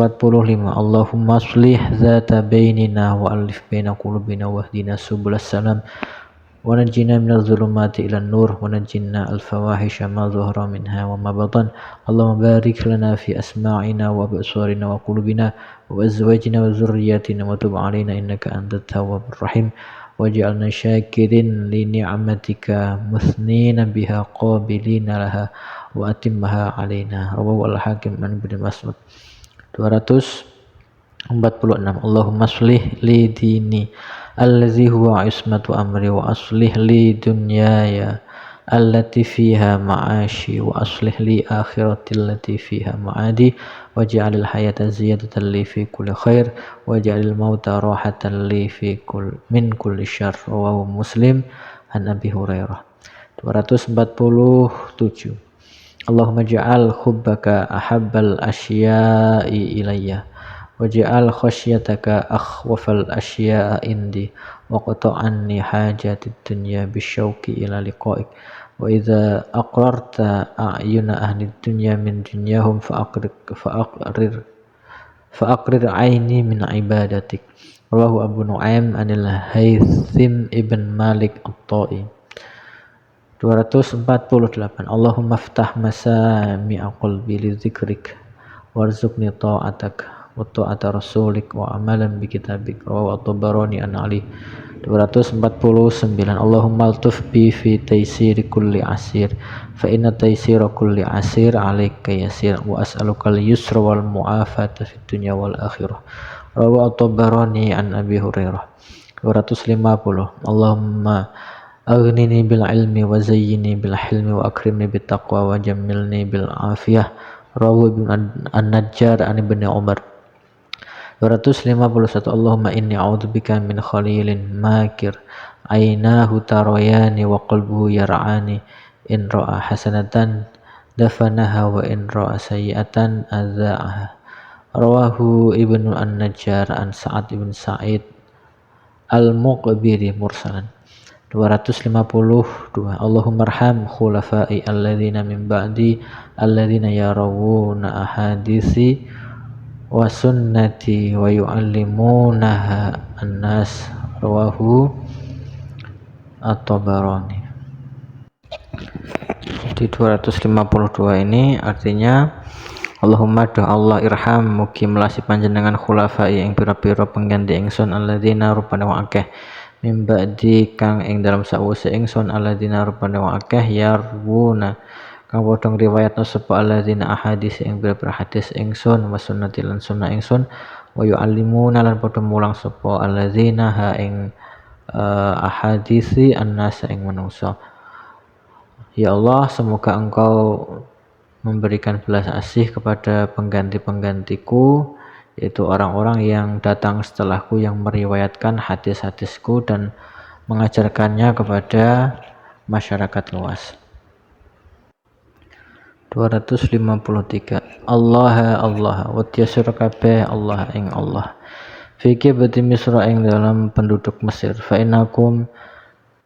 Allahumma aslih zata bainina wa alif baina qulubina wahdina subulas salam ونجنا من الظلمات إلى النور ونجنا الفواحش ما ظهر منها وما بطن اللهم بارك لنا في أسماعنا وأبصارنا وقلوبنا وأزواجنا وذرياتنا وتب علينا إنك أنت التواب الرحيم واجعلنا شاكرين لنعمتك مثنين بها قابلين لها وأتمها علينا رواه الحاكم عن ابن مسعود. 246 Allahumma shlih li dini allazi huwa ismatu amri wa aslih li dunyaya allati fiha ma'ashi wa aslih li akhirati allati fiha ma'adi waj'alil hayata ziyadatan li fi kulli khair waj'alil mauta rahatan li fi min kulli syarr rawahu Muslim an Abi Hurairah. 247 Allahumma ja'al hubbaka ahabbal asya'i ilayya waj'al khasyataka akhwafal asya'a indi waqta' anni hajatid dunya bisyauqi ila liqa'ik wa idza aqrarta a'yuna ahli dunya min dunyahum fa'aqrir aini min ibadatik rawahu Abu Nu'aim anil Haythim ibn Malik at-Ta'i. 248 Allahumma ftah masami'a qalbi li dzikrik warzuqni ta'atak wa ta'ata rasulik wa amalan bi kitabik rawahu at-Tabarani an Ali. 249 Allahumma altuf bi fi taysiri kulli asir fa inna taysira kulli asir alayka yasir wa as'aluka al-yusra wal mu'afata fid dunya wal akhirah rawahu at-Tabarani an Abi Hurairah. 250 Allahumma aghnini bil ilmi wa zayyini bil hilmi wa akrimni bit taqwa wa jammilni bil afiyah rawahu Ibnu An-Najjar an Ibnu Umar. 251 Allahumma inni a'udzubika min khalilin makir ainahu tarayani wa qalbuhu yar'ani in ra'a hasanatan dafanaha wa in ra'a sayyi'atan adza'aha rawahu Ibnu An-Najjar an Sa'ad ibn Sa'id al-Muqbiri mursalan. 252 Allahumma arham khulafai alladzina min ba'di alladzina yarawuna ahadisi wa sunnati wa yu'allimunaha annas rawahu at-Tabarani. Di 252 ini artinya Allahumma doa Allah irham mugi melasi panjenengan khulafai ing pira-pira pengganti ingsun alladzina rupane wa akeh min ba'di kang ing dalam sawise ingsun alladzina rupane wa akeh yarwuna kang padha riwayatna sapa alladzina ahadits ing pira-pira hadis ingsun wa sunnati lan sunnah ingsun wa yu'allimuna lan padha mulang sapa alladzina ha ing ahadisi annas ing manungsa. Ya Allah, semoga Engkau memberikan belas asih kepada pengganti-penggantiku, yaitu orang-orang yang datang setelahku yang meriwayatkan hadis-hadisku dan mengajarkannya kepada masyarakat luas. 253 Allah wa tiasir kabeh Allah ing Allah fi kibati Misra ing dalam penduduk Mesir fa innakum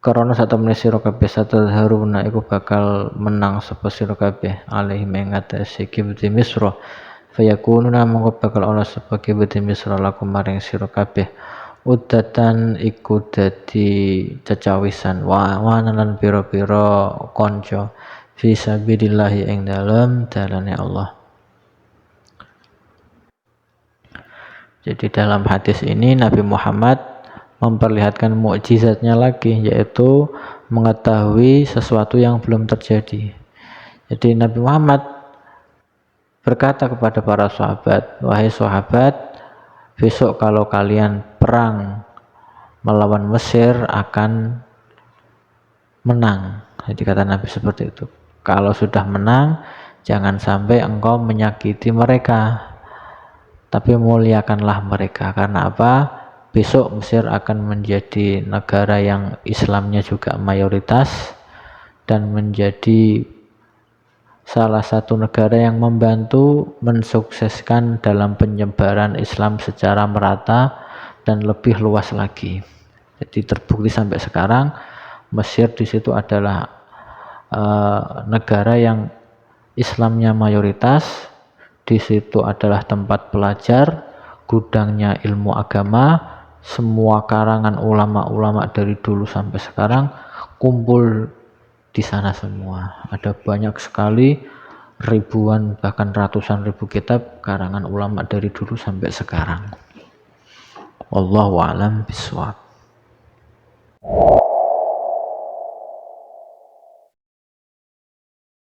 karena satemene sira kabeh satadharuna iku bakal menang sapa sira kabeh alaihi mengatasi kibati Misra fayakununa mongko bakal ana sapa kibati Misra lakum maring sira kabeh udatan iku dadi cacawisan wa lan pira-pira kanca fi sabilillahi ing dalam dalane Allah. Jadi dalam hadis ini Nabi Muhammad memperlihatkan mukjizatnya lagi, yaitu mengetahui sesuatu yang belum terjadi. Jadi Nabi Muhammad berkata kepada para sahabat, wahai sahabat, besok kalau kalian perang melawan Mesir akan menang. Jadi kata Nabi seperti itu. Kalau sudah menang, jangan sampai engkau menyakiti mereka, tapi muliakanlah mereka. Karena apa? Besok Mesir akan menjadi negara yang Islamnya juga mayoritas dan menjadi salah satu negara yang membantu mensukseskan dalam penyebaran Islam secara merata dan lebih luas lagi. Jadi terbukti sampai sekarang Mesir di situ adalah negara yang Islamnya mayoritas, di situ adalah tempat belajar, gudangnya ilmu agama, semua karangan ulama-ulama dari dulu sampai sekarang kumpul di sana semua. Ada banyak sekali, ribuan bahkan ratusan ribu kitab karangan ulama dari dulu sampai sekarang. Wallahu a'lam bishawab.